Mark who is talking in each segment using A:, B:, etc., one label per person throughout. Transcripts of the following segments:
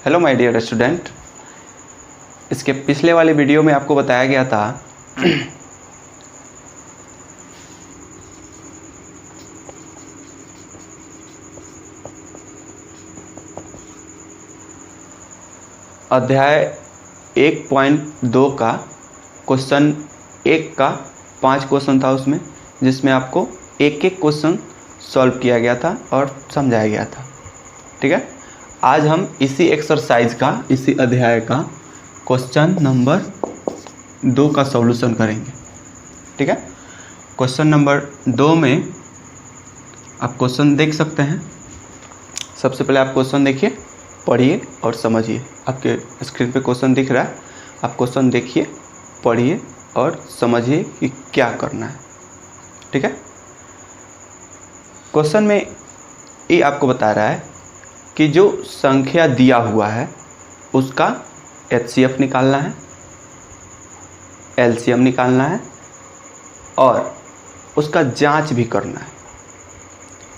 A: Hello my dear student. इसके पिछले वाले वीडियो में आपको बताया गया था अध्याय 1.2 का क्वेश्चन 1 का 5 क्वेश्चन था उसमें, जिसमें आपको एक एक क्वेश्चन सॉल्व किया गया था और समझाया गया था। ठीक है, आज हम इसी एक्सरसाइज का, इसी अध्याय का क्वेश्चन नंबर 2 का सॉल्यूशन करेंगे। ठीक है, क्वेश्चन नंबर 2 में आप क्वेश्चन देख सकते हैं। सबसे पहले आप क्वेश्चन देखिए, पढ़िए और समझिए। आपके स्क्रीन पे क्वेश्चन दिख रहा है, आप क्वेश्चन देखिए, पढ़िए और समझिए कि क्या करना है। ठीक है, क्वेश्चन में ये आपको बता रहा है कि जो संख्या दिया हुआ है उसका HCF निकालना है, LCM निकालना है और उसका जांच भी करना है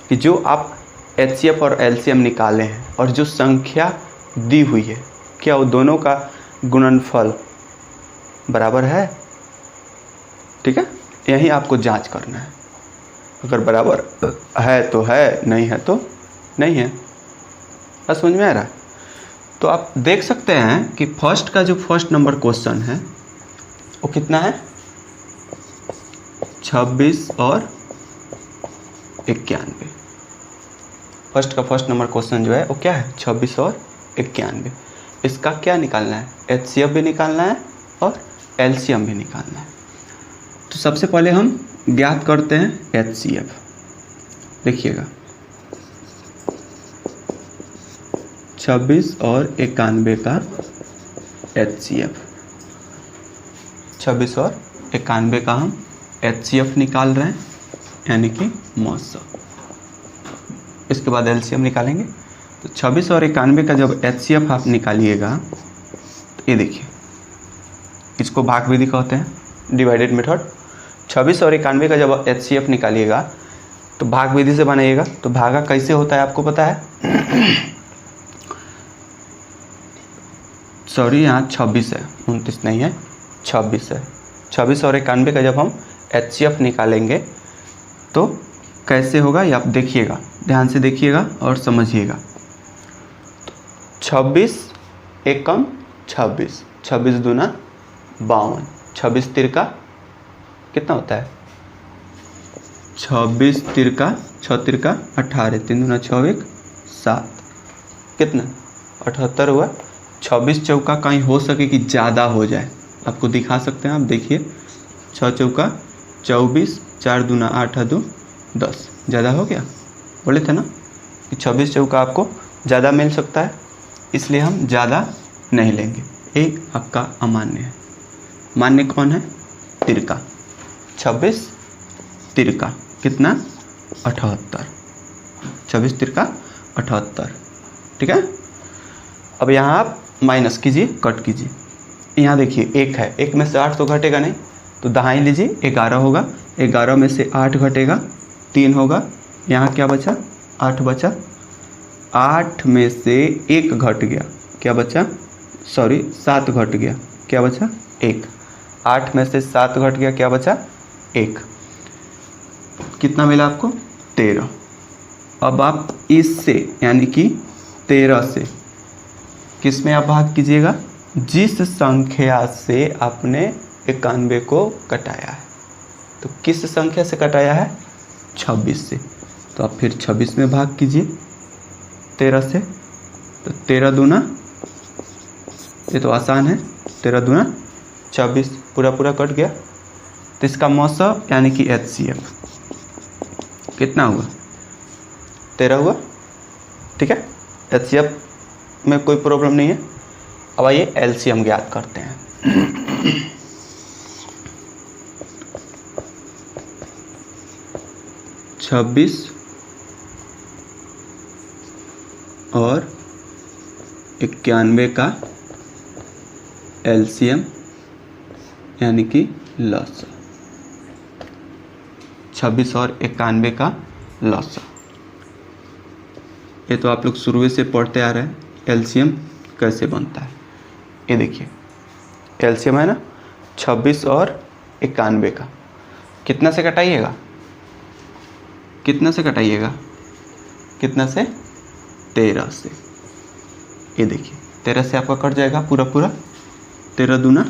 A: कि जो आप HCF और LCM निकाले हैं और जो संख्या दी हुई है, क्या वो दोनों का गुणनफल बराबर है। ठीक है, यही आपको जांच करना है। अगर बराबर है तो है, नहीं है तो नहीं है। बस समझ में आ रहा है? तो आप देख सकते हैं कि फर्स्ट का जो फर्स्ट नंबर क्वेश्चन है वो कितना है, 26 और 91। फर्स्ट का फर्स्ट नंबर क्वेश्चन जो है वो क्या है, 26 और 91। इसका क्या निकालना है, HCF भी निकालना है और LCM भी निकालना है। तो सबसे पहले हम ज्ञात करते हैं HCF। देखिएगा, 26 और 91 का HCF, 26 और 91 का हम HCF निकाल रहे हैं, यानी कि मौसम। इसके बाद LCM निकालेंगे। तो 26 और 91 का जब HCF आप निकालिएगा तो ये देखिए, इसको भाग विधि कहते हैं, डिवाइडेड मेथड। 26 और 91 का जब HCF निकालिएगा तो भाग विधि से बनाइएगा। तो भागा कैसे होता है आपको पता है? सॉरी, यहाँ 26 है, 29 नहीं है, 26 है। 26 और 91 का जब हम HCF निकालेंगे तो कैसे होगा ये आप देखिएगा, ध्यान से देखिएगा और समझिएगा। 26 एकम 26, 26 दूना 52, 26 तिरका कितना होता है, 26 तिरका 6 तिरका 18, 3 दूना 6 1 7, कितना 78 हुआ। 26 चौका कहीं हो सके कि ज़्यादा हो जाए, आपको दिखा सकते हैं। आप देखिए, 6 चौका 24, 4 दूना 8 2 10, ज़्यादा हो गया। बोले थे ना कि 26 चौका आपको ज़्यादा मिल सकता है, इसलिए हम ज़्यादा नहीं लेंगे। एक आपका अमान्य है। मान्य कौन है, तिरका। 26 तिरका कितना, 78, 26 तिरका 78। ठीक है, अब यहाँ आप माइनस कीजिए, कट कीजिए। यहाँ देखिए, एक है, एक में से 8 तो घटेगा नहीं, तो दहाई लीजिए, 11 होगा। 11 में से 8 घटेगा, 3 होगा। यहाँ क्या बचा, 8 बचा। 8 में से 1 घट गया, क्या बचा, सॉरी 7 घट गया, क्या बचा, 1। 8 में से 7 घट गया, क्या बचा, 1। कितना मिला आपको, 13। अब आप इससे यानी कि 13 से किस में आप भाग कीजिएगा, जिस संख्या से आपने 91 को कटाया है। तो किस संख्या से कटाया है, 26 से। तो आप फिर 26 में भाग कीजिए 13 से। तो 13 दूना, ये तो आसान है, 13 दूना 26, पूरा पूरा कट गया। तो इसका मौसम यानी कि HCF कितना हुआ, 13 हुआ। ठीक है, HCF में कोई प्रॉब्लम नहीं है। अब आइए LCM ज्ञात करते हैं। 26 और 91 का LCM यानी कि लॉस। 26 और 91 का लॉस, ये तो आप लोग शुरू से पढ़ते आ रहे हैं। एलसीएम कैसे बनता है। ये देखिए एलसीएम है ना 26 और 91 का, कितना से घटाइएगा, कितना से घटाइएगा, कितना से, 13 से। ये देखिए 13 से आपका कट जाएगा पूरा पूरा, 13 दूना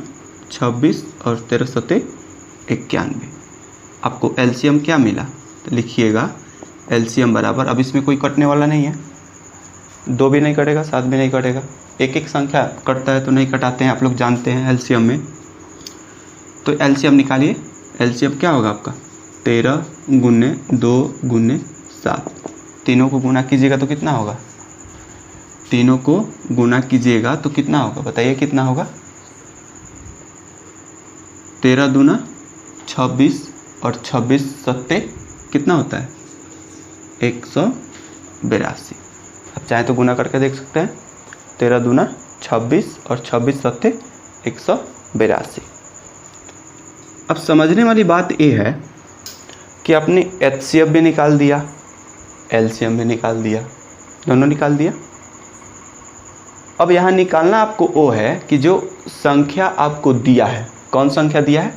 A: 26 और 13 सत्ते 91। आपको एलसीएम क्या मिला, तो लिखिएगा एलसीएम बराबर, अब इसमें कोई कटने वाला नहीं है, 2 भी नहीं कटेगा, 7 भी नहीं कटेगा, एक एक संख्या कटता है तो नहीं कटाते हैं, आप लोग जानते हैं एलसीएम में। तो एलसीएम निकालिए, एलसीएम क्या होगा आपका 13 गुने 2 गुने 7, तीनों को गुना कीजिएगा तो कितना होगा, तीनों को गुना कीजिएगा तो कितना होगा, बताइए कितना होगा, 13 दूना 26 और 26 सत्ते कितना होता है 182। अब चाहे तो गुना करके देख सकते हैं, 13 दूना 26 और 26 सत्ते 182। अब समझने वाली बात यह है कि आपने एचसीएफ भी निकाल दिया, एलसीएम भी निकाल दिया, दोनों निकाल दिया। अब यहाँ निकालना आपको वो है कि जो संख्या आपको दिया है, कौन संख्या दिया है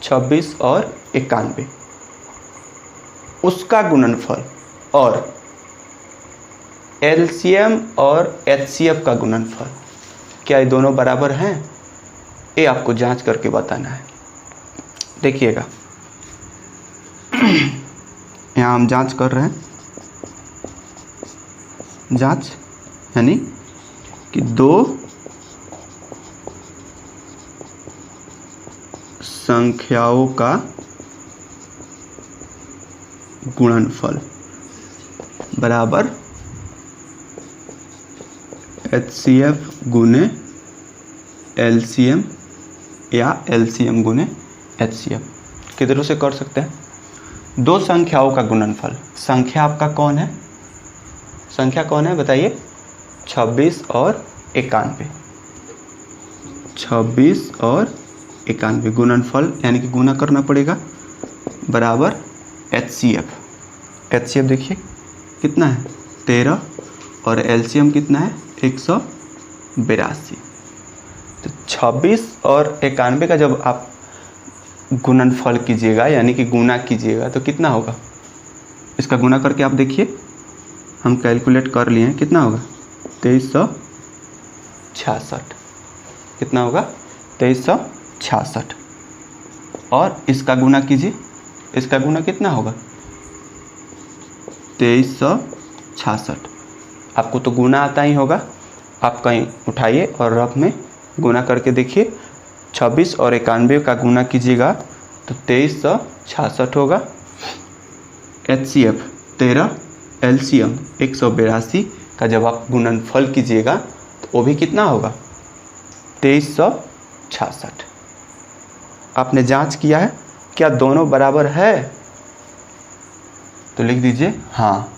A: 26 और 91, उसका गुणनफल और एलसीएम और एचसीएफ का गुणनफल, क्या ये दोनों बराबर हैं, ये आपको जांच करके बताना है। देखिएगा यहाँ हम जांच कर रहे हैं, जांच यानी कि दो संख्याओं का गुणनफल बराबर एचसीएफ गुने एलसीएम या एलसीएम गुने एचसीएफ। किधरों से कर सकते हैं, दो संख्याओं का गुणनफल, संख्या आपका कौन है, संख्या कौन है बताइए 26 और 91, 26 और 91 गुणनफल यानी कि गुना करना पड़ेगा बराबर एचसीएफ। एचसीएफ देखिए कितना है 13 और एलसीएम कितना है 182। तो 26 और 91 का जब आप गुणनफल कीजिएगा यानी कि गुना कीजिएगा तो कितना होगा, इसका गुना करके आप देखिए, हम कैलकुलेट कर लिए हैं, कितना होगा 2366, कितना होगा 2366। और इसका गुना कीजिए, इसका गुना कितना होगा 2366। आपको तो गुना आता ही होगा, आप कहीं उठाइए और रफ में गुना करके देखिए, 26 और 91 का गुना कीजिएगा तो 2366 होगा। एचसीएफ 13, एलसीएम 182 का जब आप गुणनफल कीजिएगा तो वो भी कितना होगा 2366। आपने जांच किया है क्या दोनों बराबर है, तो लिख दीजिए हाँ,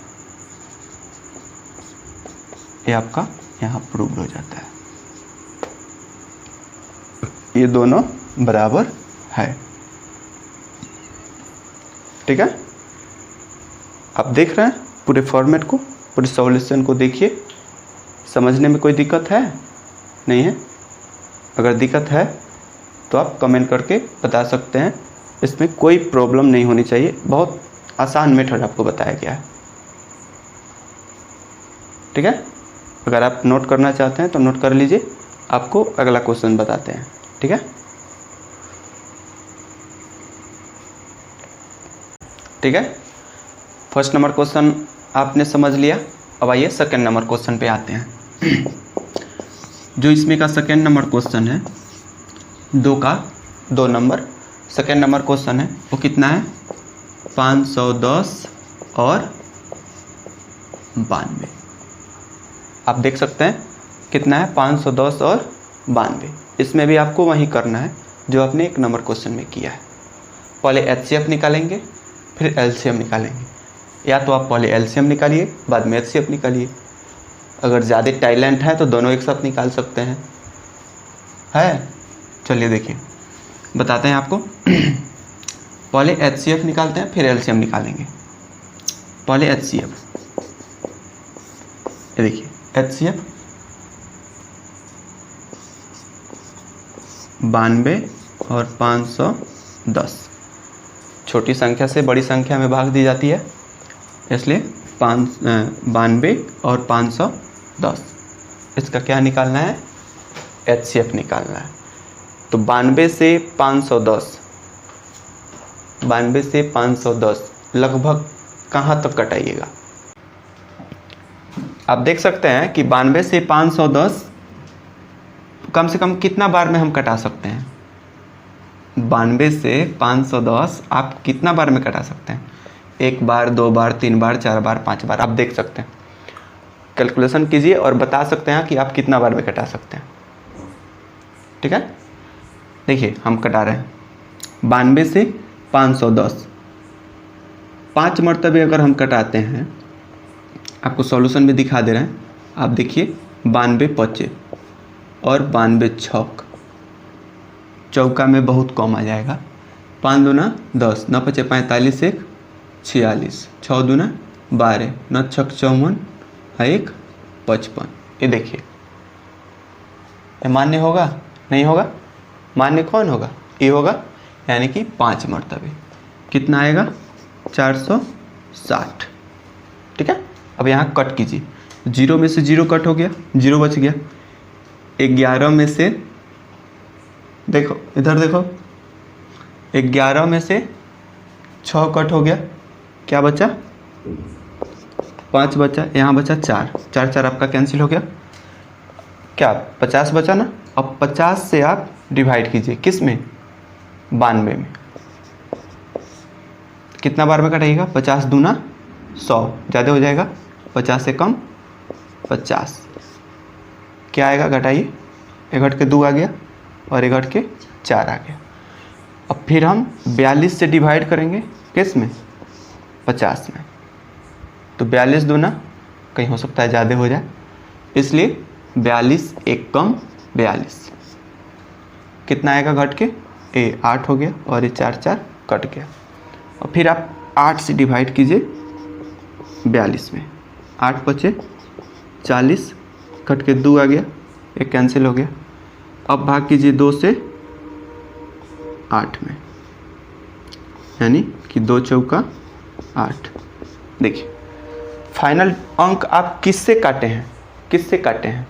A: ये आपका यहाँ प्रूव हो जाता है, ये दोनों बराबर है। ठीक है, आप देख रहे हैं पूरे फॉर्मेट को, पूरे सॉल्यूशन को देखिए, समझने में कोई दिक्कत है नहीं है, अगर दिक्कत है तो आप कमेंट करके बता सकते हैं, इसमें कोई प्रॉब्लम नहीं होनी चाहिए, बहुत आसान मेथड आपको बताया गया है। ठीक है, अगर आप नोट करना चाहते हैं तो नोट कर लीजिए, आपको अगला क्वेश्चन बताते हैं। ठीक है, ठीक है, फर्स्ट नंबर क्वेश्चन आपने समझ लिया। अब आइए सेकेंड नंबर क्वेश्चन पे आते हैं। जो इसमें का सेकेंड नंबर क्वेश्चन है, 2 का 2 नंबर सेकेंड नंबर क्वेश्चन है, वो कितना है 510 और 92। आप देख सकते हैं कितना है 510 और 92। इसमें भी आपको वही करना है जो आपने 1 नंबर क्वेश्चन में किया है। पहले एचसीएफ निकालेंगे फिर एलसीएम निकालेंगे, या तो आप पहले एलसीएम निकालिए बाद में एचसीएफ निकालिए। अगर ज़्यादा टैलेंट है तो दोनों एक साथ निकाल सकते हैं, है। चलिए देखिए बताते हैं आपको। पहले एचसीएफ निकालते हैं फिर एलसीएम निकालेंगे। पहले एचसीएफ, ये देखिए एचसीएफ 92 और 510। छोटी संख्या से बड़ी संख्या में भाग दी जाती है, इसलिए 92 और 510। इसका क्या निकालना है? HCF निकालना है। तो 92 से 510 लगभग कहाँ तक कटाइएगा? आप देख सकते हैं कि 92 से 510 कम से कम कितना बार में हम कटा सकते हैं? 92 से 510 आप कितना बार में कटा सकते हैं? 1 बार, 2 बार, 3 बार, 4 बार, 5 बार। आप देख सकते हैं, कैलकुलेशन कीजिए और बता सकते हैं कि आप कितना बार में कटा सकते हैं। ठीक है, देखिए हम कटा रहे हैं 92 से 510, 5 मरतबे अगर हम कटाते हैं, आपको सॉल्यूशन में दिखा दे रहे हैं। आप देखिए 92 पचे और 92 छौक, चौका में बहुत कम आ जाएगा। 5 दूना 10, 9 पचे 45, 1 46, 6 दूना 12, 9 छक 54, 1 55। ये देखिए, ये मान्य होगा? नहीं होगा? मान्य कौन होगा? ये होगा, यानी कि 5 मरतबे। कितना आएगा? 460। ठीक है, अब यहाँ कट कीजिए। 0 में से 0 कट हो गया, 0 बच गया। 11 में से, देखो इधर देखो, 11 में से 6 कट हो गया, क्या बचा? 5 बचा। यहाँ बचा 4, 4 4 आपका कैंसिल हो गया। क्या 50 बचा ना? अब 50 से आप डिवाइड कीजिए, किस में? 92 में। कितना बार में कटाइएगा? 50 दूना 100, ज़्यादा हो जाएगा। 50 से कम 50, क्या आएगा? घटाइए, 1 घट के 2 आ गया और 1 घट के 4 आ गया। अब फिर हम 42 से डिवाइड करेंगे, किस में? 50 में। तो 42 दूना कहीं हो सकता है ज़्यादा हो जाए, इसलिए 42 1 कम 42। कितना आएगा घट के? 8 हो गया और ये 4 4 कट गया। और फिर आप 8 से डिवाइड कीजिए 42 में। 8 बचे 40, कट के 2 आ गया, 1 कैंसिल हो गया। अब भाग कीजिए 2 से 8 में, यानी कि 2 चौका 8। देखिए फाइनल अंक आप किससे काटे हैं? किससे काटे हैं?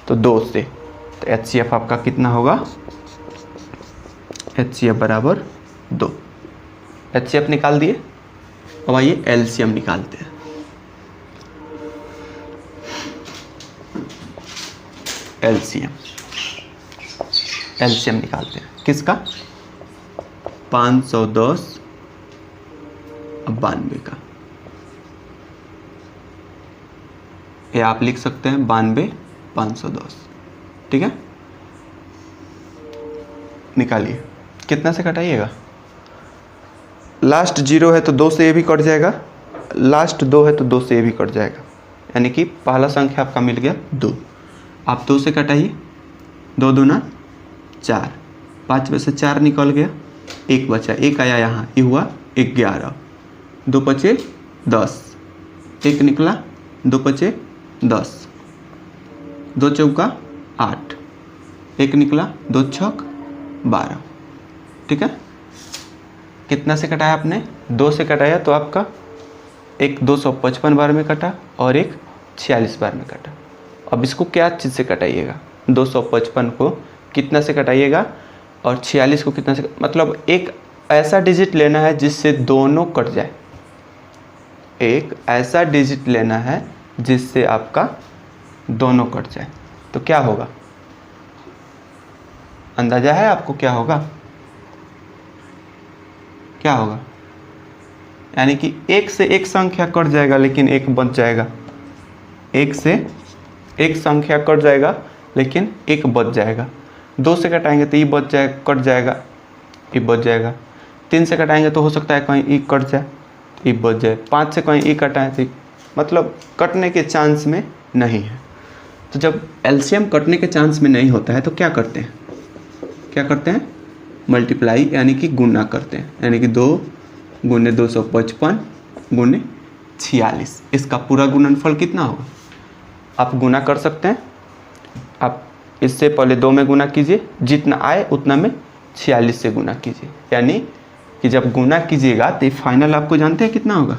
A: तो 2 से। तो HCF आपका कितना होगा? HCF बराबर 2। HCF निकाल दिए। अब आइए LCM निकालते हैं। LCM निकालते हैं किसका? 510 और 92 का। ये आप लिख सकते हैं 92 510। ठीक है, निकालिए। कितना से कटाइएगा? लास्ट 0 है तो 2 से ये भी कट जाएगा, लास्ट 2 है तो 2 से ये भी कट जाएगा, यानी कि पहला संख्या आपका मिल गया 2। आप 2 से कटाइए, 2 दूना 4, 5 में से 4 निकल गया, 1 बचा, 1 आया यहाँ, ये हुआ 11, 2 पचे 10, 1 निकला, 2 पचे 10, 2 चौका 8, 1 निकला, 2 छक 12। ठीक है, कितना से कटाया आपने? 2 से कटाया तो आपका एक 255 बार में कटा और एक 46 बार में कटा। अब इसको क्या चीज़ से कटाइएगा? 255 को कितना से कटाइएगा और 46 को कितना से, मतलब एक ऐसा डिजिट लेना है जिससे दोनों कट जाए। एक ऐसा डिजिट लेना है जिससे आपका दोनों कट जाए। तो क्या होगा? अंदाजा है आपको क्या होगा? क्या होगा? यानी कि 1 से 1 संख्या कट जाएगा लेकिन 1 बच जाएगा। 1 से 1 संख्या कट जाएगा लेकिन 1 बच जाएगा। 2 से कटाएंगे तो ये बच जाए, कट जाएगा, ये बच जाएगा। 3 से कटाएंगे तो हो सकता है कहीं ई कट जाए, ये बच जाए। 5 से कहीं ई कटाएं तो मतलब कटने के चांस में नहीं है। तो जब एलसीएम कटने के चांस में नहीं होता है तो क्या करते हैं? क्या करते हैं? मल्टीप्लाई यानी कि गुना करते हैं, यानी कि 2 गुने 255 गुने 46। इसका पूरा गुणनफल कितना होगा? आप गुना कर सकते हैं, आप इससे पहले 2 में गुना कीजिए, जितना आए उतना में 46 से गुना कीजिए, यानी कि जब गुना कीजिएगा तो फाइनल आपको जानते हैं कितना होगा,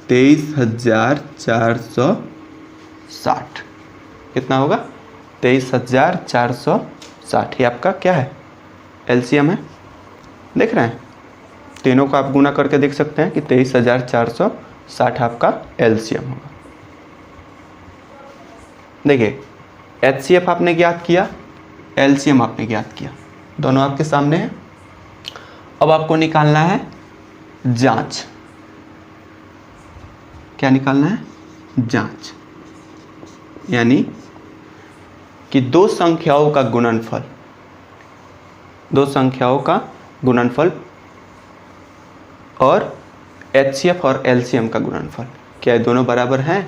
A: 23,460। कितना होगा, 23,460। ये आपका क्या है, एलसीएम है। देख रहे हैं, तीनों को आप गुना करके देख सकते हैं कि 23,460 आपका एलसीएम होगा। देखिए, एचसीएफ आपने ज्ञात किया, एलसीएम आपने ज्ञात किया, दोनों आपके सामने हैं। अब आपको निकालना है जांच। क्या निकालना है, जांच, यानी कि दो संख्याओं का गुणनफल, दो संख्याओं का गुणनफल और एचसीएफ और एलसीएम का गुणनफल, क्या ये दोनों बराबर हैं?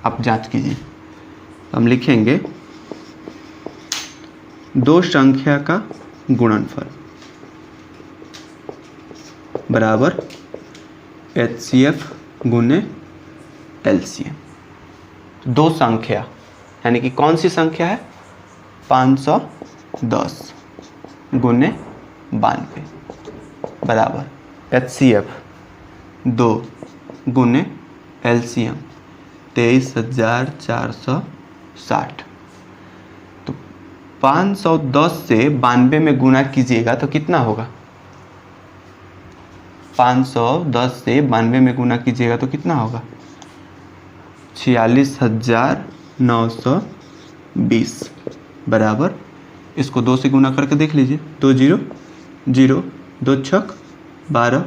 A: आप जांच कीजिए। हम लिखेंगे दो संख्या का गुणनफल बराबर एचसीएफ गुने एलसीएम। दो संख्या यानी कि कौन सी संख्या है, 510 गुने 92 बराबर एचसीएफ 2 गुने एलसीएम 23,460। तो 510 से 92 में गुना कीजिएगा तो कितना होगा, 510 से 92 में गुना कीजिएगा तो कितना होगा, 46,920 बराबर, इसको 2 से गुना करके देख लीजिए, 2 0 0, 2 छक 12,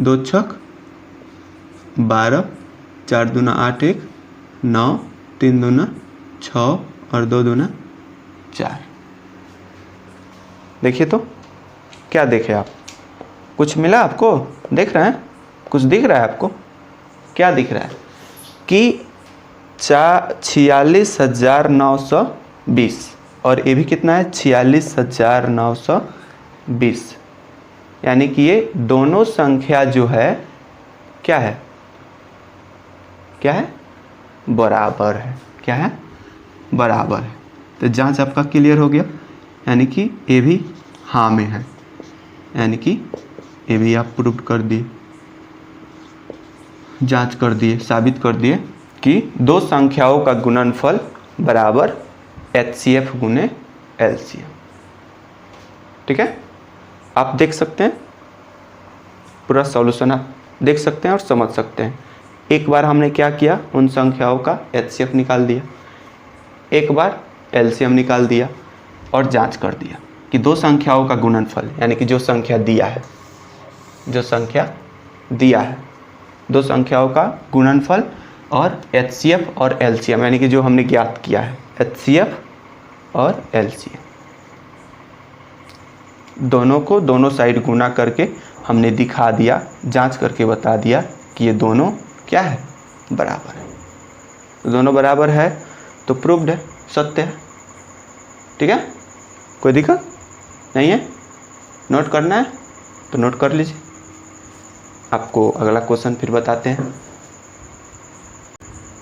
A: 2 छक 12, 4 दूना 8, 1 9, 3 दूना 6 और 2 दूना 4। देखिए तो क्या देखे आप, कुछ मिला आपको, देख रहे हैं, कुछ दिख रहा है आपको, क्या दिख रहा है कि 46,920 और ये भी कितना है, 46,920, यानी कि ये दोनों संख्या जो है क्या है, क्या है, बराबर है। क्या है, बराबर है। तो जांच आपका क्लियर हो गया, यानी कि ये भी हाँ में है, यानी कि ये भी आप प्रूव कर दिए, जांच कर दिए, साबित कर दिए कि दो संख्याओं का गुणनफल बराबर एचसीएफ गुने एलसीएम। ठीक है, आप देख सकते हैं, पूरा सॉल्यूशन आप देख सकते हैं और समझ सकते हैं। एक बार हमने क्या किया, उन संख्याओं का एचसीएफ निकाल दिया, एक बार एलसीएम निकाल दिया और जांच कर दिया कि दो संख्याओं का गुणनफल, यानी कि जो संख्या दिया है, जो संख्या दिया है, दो संख्याओं का गुणनफल और एचसीएफ और एलसीएम, यानी कि जो हमने ज्ञात किया है, एचसीएफ और एलसीएम, दोनों को दोनों साइड गुना करके हमने दिखा दिया, जांच करके बता दिया कि ये दोनों क्या है, बराबर है। तो दोनों बराबर है तो प्रूव्ड है, सत्य है। ठीक है, कोई दिक्कत नहीं है, नोट करना है तो नोट कर लीजिए। आपको अगला क्वेश्चन फिर बताते हैं।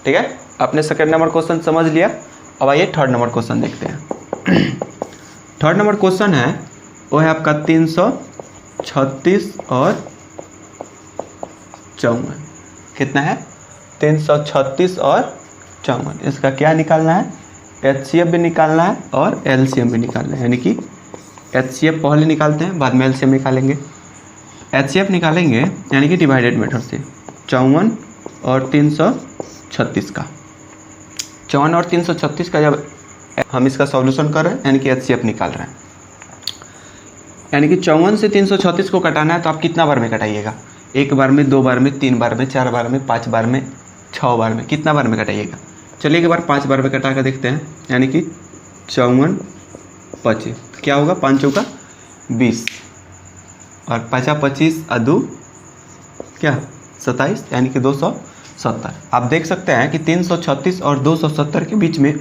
A: ठीक है, आपने सेकंड नंबर क्वेश्चन समझ लिया। अब आइए थर्ड नंबर क्वेश्चन देखते हैं। थर्ड नंबर क्वेश्चन है वो है आपका 336 और 54। कितना है, 336 और 54। इसका क्या निकालना है, एचसीएफ भी निकालना है और एलसीएम भी निकालना है, यानी कि एचसीएफ पहले निकालते हैं, बाद में एलसीएम निकालेंगे। एचसीएफ निकालेंगे यानी कि डिवाइडेड मेथड से 54 और 336 का, 54 और 336 का जब हम इसका सॉल्यूशन कर रहे हैं यानी कि एचसीएफ निकाल रहे हैं, यानी कि 54 से 336 को कटाना है तो आप कितना बार में कटाइएगा, एक बार में, दो बार में, तीन बार में, चार बार में, पाँच बार में, 6 बार में, कितना बार में कटाइएगा। चलिए एक बार 5 बार में कटा कर देखते हैं, यानी कि 54 25, क्या होगा, 5 चौका 20 और 5 25 अदू क्या 27, यानी कि 270। आप देख सकते हैं कि 336 और 270 के बीच में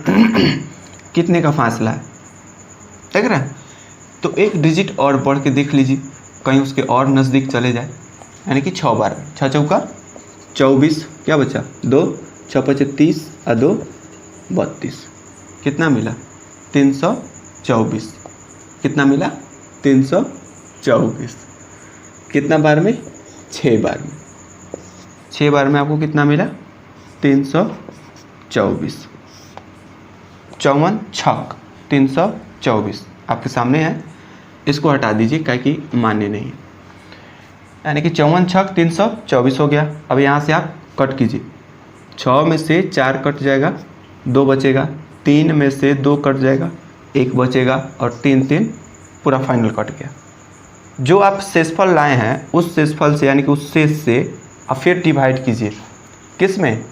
A: कितने का फासला है, देख रहे हैं। तो एक डिजिट और बढ़ के देख लीजिए, कहीं उसके और नज़दीक चले जाए, यानी कि 6 बार में, 6 चौका 24, क्या बचा 2, 6 25 30 और 2 32, कितना मिला 324। कितना मिला 324। कितना बार में 6 बार में। 6 बार में आपको कितना मिला 324। 54 छक 324 आपके सामने है, इसको हटा दीजिए क्या कि मान्य नहीं है। यानी कि 54 छक 324 हो गया। अब यहाँ से आप कट कीजिए, 6 में से 4 कट जाएगा, 2 बचेगा, 3 में से 2 कट जाएगा, 1 बचेगा, और 3 3 पूरा फाइनल कट गया। जो आप शेषफल लाए हैं उस शेषफल से यानी कि उस शेष से आप फिर डिवाइड कीजिए। किस में,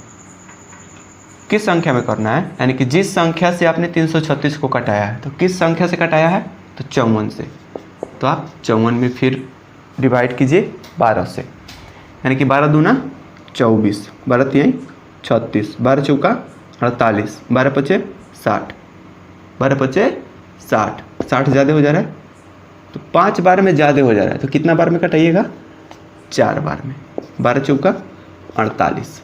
A: किस संख्या में करना है, यानी कि जिस संख्या से आपने 336 को कटाया है, तो किस संख्या से कटाया है, तो 54 से। तो आप 54 में फिर डिवाइड कीजिए 12 से, यानी कि 12 दूना 24, 12 तिहाई 36, 12 चौका 48, 12 पचे 60, 12 पचे 60, 60 ज़्यादा हो जा रहा है तो 5 बार में ज़्यादा हो जा रहा है, तो कितना बार में कटाइएगा 4 बार में। 12 चौका 48,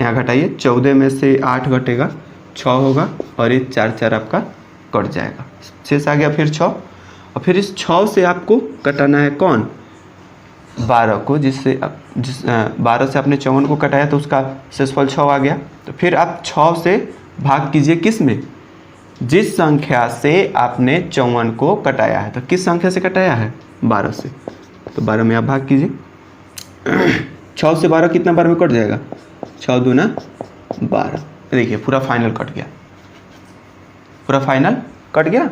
A: यहाँ घटाइए, 14 में से 8 घटेगा 6 होगा, और ये 4 4 आपका कट जाएगा, शेष आ गया फिर 6। और फिर इस 6 से आपको कटाना है कौन, 12 को, जिससे आप 12 से आपने 54 को कटाया तो उसका शेषफल 6 आ गया। तो फिर आप 6 से भाग कीजिए किस में, जिस संख्या से आपने 54 को कटाया है। तो किस संख्या से कटाया है, 12 से, तो 12 में आप भाग कीजिए। 6 से 12 कितना बार में कट जाएगा, 6 दूना 12। देखिए पूरा फाइनल कट गया, पूरा फाइनल कट गया।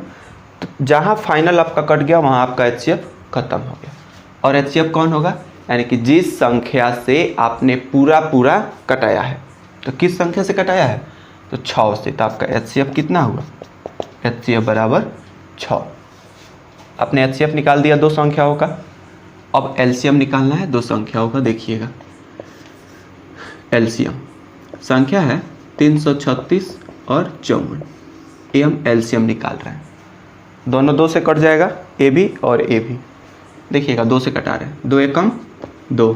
A: तो जहाँ फाइनल आपका कट गया वहाँ आपका HCF खत्म हो गया। और HCF कौन होगा, यानी कि जिस संख्या से आपने पूरा कटाया है। तो किस संख्या से कटाया है, तो 6 से, तो आपका HCF कितना हुआ, HCF बराबर 6। आपने HCF निकाल दिया 2 संख्याओं का। अब LCM निकालना है 2 संख्याओं का। देखिएगा LCM संख्या है 336 और 54, ये हम LCM निकाल रहे हैं। दोनों 2 से कट जाएगा, AB और AB। देखिएगा 2 से कटा रहे हैं, 2 एकम 2,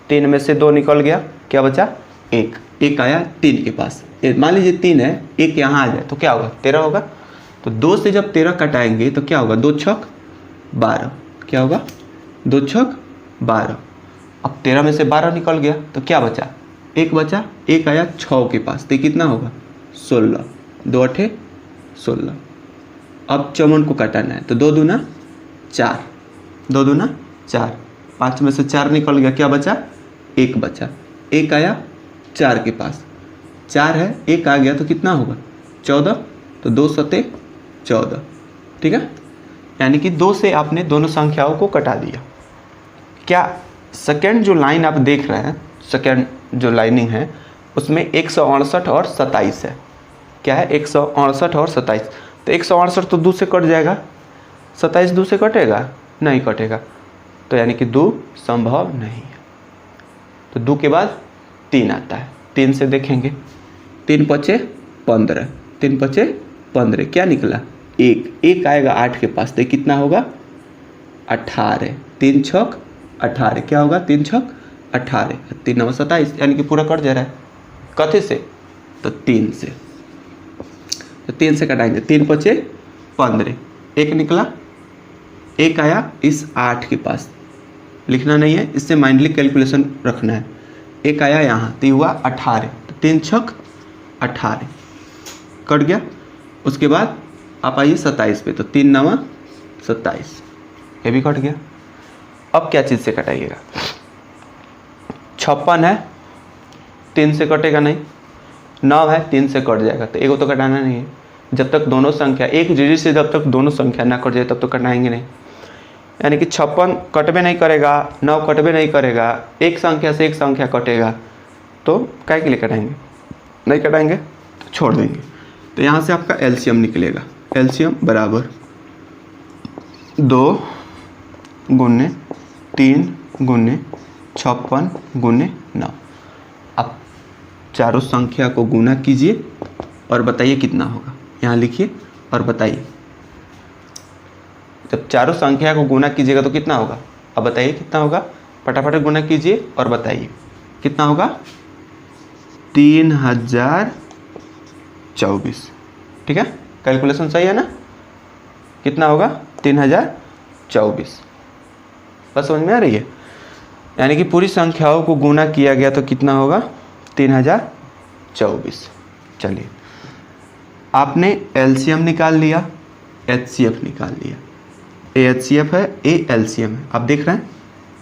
A: 3 में से 2 निकल गया, क्या बचा 1, 1 आया 3 के पास। मान लीजिए 3 है, 1 यहाँ आ जाए तो क्या होगा 13 होगा। तो 2 से जब 13 कटाएंगे तो क्या होगा, 2 छक 12, क्या होगा 2 छक 12। अब 13 में से 12 निकल गया तो क्या बचा, 1 बचा, 1 आया 6 के पास, तो कितना होगा 16, 2 8 16। अब 54 को कटाना है तो 2 दूना 4, 2 दूना 4, 5 में से 4 निकल गया, क्या बचा 1 बचा, 1 आया 4 के पास, 4 है 1 आ गया तो कितना होगा 14, तो 2 सते 14। ठीक है, यानी कि 2 से आपने दोनों संख्याओं को कटा दिया। क्या सेकेंड जो लाइन आप देख रहे हैं, सेकेंड जो लाइनिंग है उसमें 168 और 27 है। क्या है 168 और 27, तो 168 तो 2 से कट जाएगा, 27 2 से कटेगा नहीं कटेगा, तो यानी कि 2 संभव नहीं है। तो 2 के बाद 3 आता है, 3 से देखेंगे, 3 पचे 15, 3 पचे 15, क्या निकला 1, 1 आएगा 8 के पास, तो कितना होगा 18, 3 छक 18, क्या होगा 3 छक 18, 3 9 27, यानी कि पूरा कट जा रहा है। कथे से, तो 3 से, तो 3 से कटाएंगे, 3 पचे 15, 1 निकला, 1 आया इस 8 के पास, लिखना नहीं है, इससे माइंडली कैलकुलेशन रखना है। 1 आया यहाँ तो हुआ 18, तो 3 छक 18 कट गया। उसके बाद आप आइए 27 पे, तो 3 9 27, ये भी कट गया। अब क्या चीज़ से कटाइएगा, 56 है 3 से कटेगा नहीं, 9 है 3 से कट जाएगा, तो एगो तो कटाना नहीं है। जब तक दोनों संख्या एक डिजिट से जब तक दोनों संख्या ना कट जाए तब तो कटाएंगे नहीं, यानी कि 56 कटबे नहीं करेगा, 9 कटबे नहीं करेगा, एक संख्या से एक संख्या कटेगा, तो क्या के लिए कटाएंगे, नहीं कटाएंगे तो छोड़ देंगे। तो यहाँ से आपका LCM निकलेगा, LCM बराबर 2 गुने 3 गुने 56 गुने 9। आप चारों संख्या को गुना कीजिए और बताइए कितना होगा, यहाँ लिखिए और बताइए। जब चारों संख्या को गुना कीजिएगा तो कितना होगा, अब बताइए कितना होगा, फटाफट गुना कीजिए और बताइए कितना होगा, 3024। ठीक है, कैलकुलेशन सही है ना? कितना होगा? 3024। बस समझ में आ रही है? यानी कि पूरी संख्याओं को गुना किया गया तो कितना होगा? 3024। चलिए, आपने एलसीएम निकाल लिया, एचसीएफ निकाल लिया। ए एचसीएफ है, ए एलसीएम है। आप देख रहे हैं,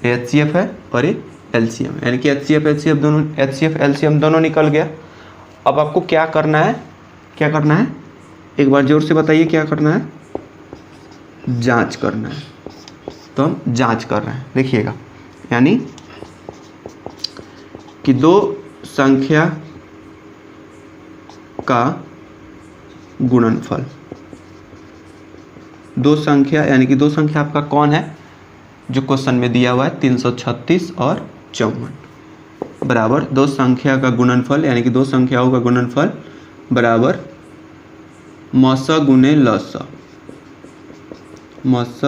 A: ए एचसीएफ है और ए एलसीएम है, यानी कि एचसीएफ एलसीएम दोनों निकल गया। अब आपको क्या करना है? क्या करना है? एक बार जोर से बताइए, क्या करना है? जांच करना है। तो हम जांच कर रहे हैं, देखिएगा। यानी कि दो संख्या का गुणनफल, दो संख्या, यानी कि दो संख्या आपका कौन है जो क्वेश्चन में दिया हुआ है? 336 और 54 बराबर दो संख्या का गुणनफल, यानी कि दो संख्याओं का गुणनफल बराबर मस गुने लस। मस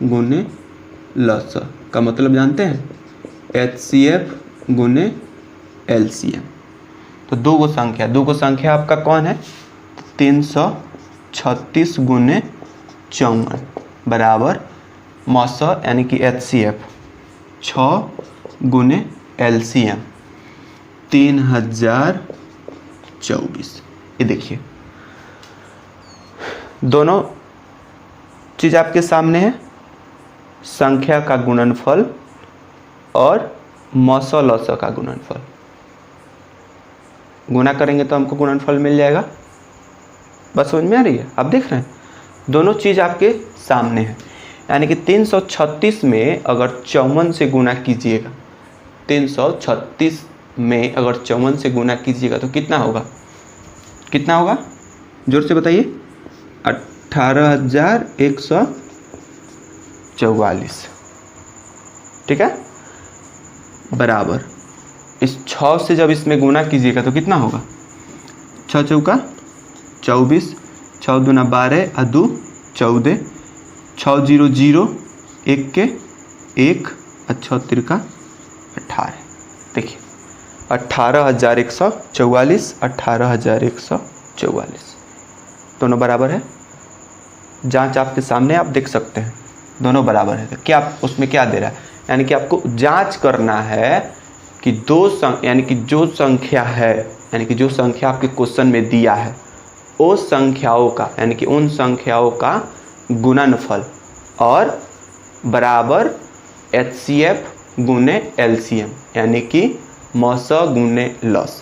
A: गुने लस का मतलब जानते हैं? एचसीएफ गुने एलसीएम। तो दो संख्या आपका कौन है? 336 गुने 54 बराबर मस यानी कि एचसीएफ 6 गुने एलसीएम 3024। ये देखिए, दोनों चीज़ आपके सामने है, संख्या का गुणनफल और मस लस का गुणनफल। गुना करेंगे तो हमको गुणनफल मिल जाएगा। बस समझ में आ रही है? आप देख रहे हैं, दोनों चीज़ आपके सामने है। यानी कि 336 में अगर 54 से गुना कीजिएगा, 336 में अगर 54 से गुना कीजिएगा तो कितना होगा? कितना होगा? जोर से बताइए। 18,144। ठीक है, बराबर इस 6 से जब इसमें गुना कीजिएगा तो कितना होगा? 6 चौका 24, 6 दूना 12 और 2 14, 6 0 0 1 के 1 और 6 तिरका 18। देखिए 18,144, 18,144 दोनों बराबर है। जांच आपके सामने, आप देख सकते हैं दोनों बराबर है। तो क्या उसमें क्या दे रहा है? यानी कि आपको जांच करना है कि यानी कि जो संख्या है, यानी कि जो संख्या आपके क्वेश्चन में दिया है उस संख्याओं का, यानी कि उन संख्याओं का गुणनफल और बराबर एचसीएफ गुने एलसीएम, यानी कि मस गुने लस।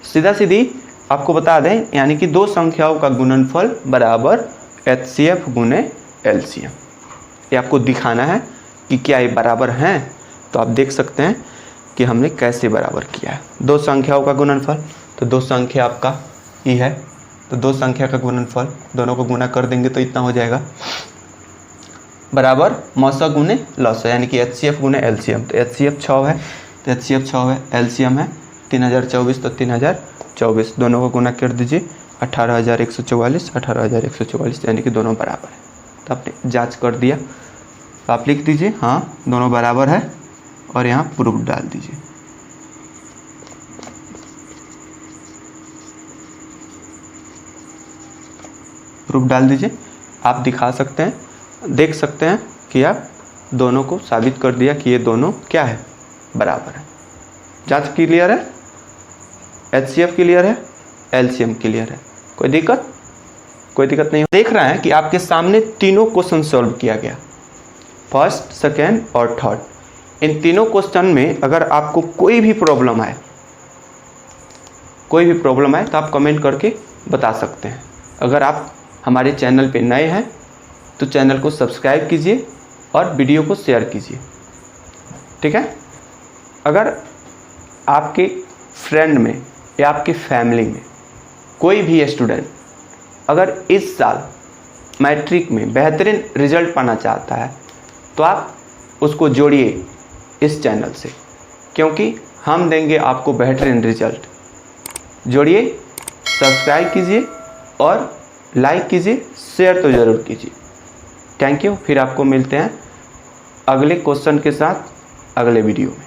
A: सीधा सीधी आपको बता दें, यानी कि दो संख्याओं का गुणनफल बराबर एचसीएफ गुने एलसीएम। ये आपको दिखाना है कि क्या ये बराबर हैं। तो आप देख सकते हैं कि हमने कैसे बराबर किया है। दो संख्याओं का गुणनफल, तो दो संख्या आपका ये है, तो दो संख्या का गुणनफल दोनों को गुना कर देंगे तो इतना हो जाएगा बराबर मस गुने लस, यानी कि एचसीएफ गुने एलसीएम। तो एचसीएफ 6 है तो एचसीएफ 6 है, एलसीएम है 3024 तो 3024, दोनों को गुना कर दीजिए 18,144, 18,144, यानी कि दोनों बराबर है। तो आपने जांच कर दिया, तो आप लिख दीजिए हाँ दोनों बराबर है और यहाँ प्रूफ डाल दीजिए। प्रूफ डाल दीजिए। आप दिखा सकते हैं, देख सकते हैं कि आप दोनों को साबित कर दिया कि ये दोनों क्या है? बराबर है। जांच क्लियर है, एचसीएफ क्लियर है, एलसीएम क्लियर है। कोई दिक्कत? कोई दिक्कत नहीं। देख रहे हैं कि आपके सामने तीनों क्वेश्चन सॉल्व किया गया, फर्स्ट, सेकेंड और थर्ड। इन तीनों क्वेश्चन में अगर आपको कोई भी प्रॉब्लम आए तो आप कमेंट करके बता सकते हैं। अगर आप हमारे चैनल पे नए हैं तो चैनल को सब्सक्राइब कीजिए और वीडियो को शेयर कीजिए। ठीक है, अगर आपके फ्रेंड में या आपकी फैमिली में कोई भी स्टूडेंट अगर इस साल मैट्रिक में बेहतरीन रिजल्ट पाना चाहता है तो आप उसको जोड़िए इस चैनल से, क्योंकि हम देंगे आपको बेहतरीन रिजल्ट। जोड़िए, सब्सक्राइब कीजिए और लाइक कीजिए, शेयर तो ज़रूर कीजिए। Thank you. फिर आपको मिलते हैं अगले क्वेश्चन के साथ अगले वीडियो में।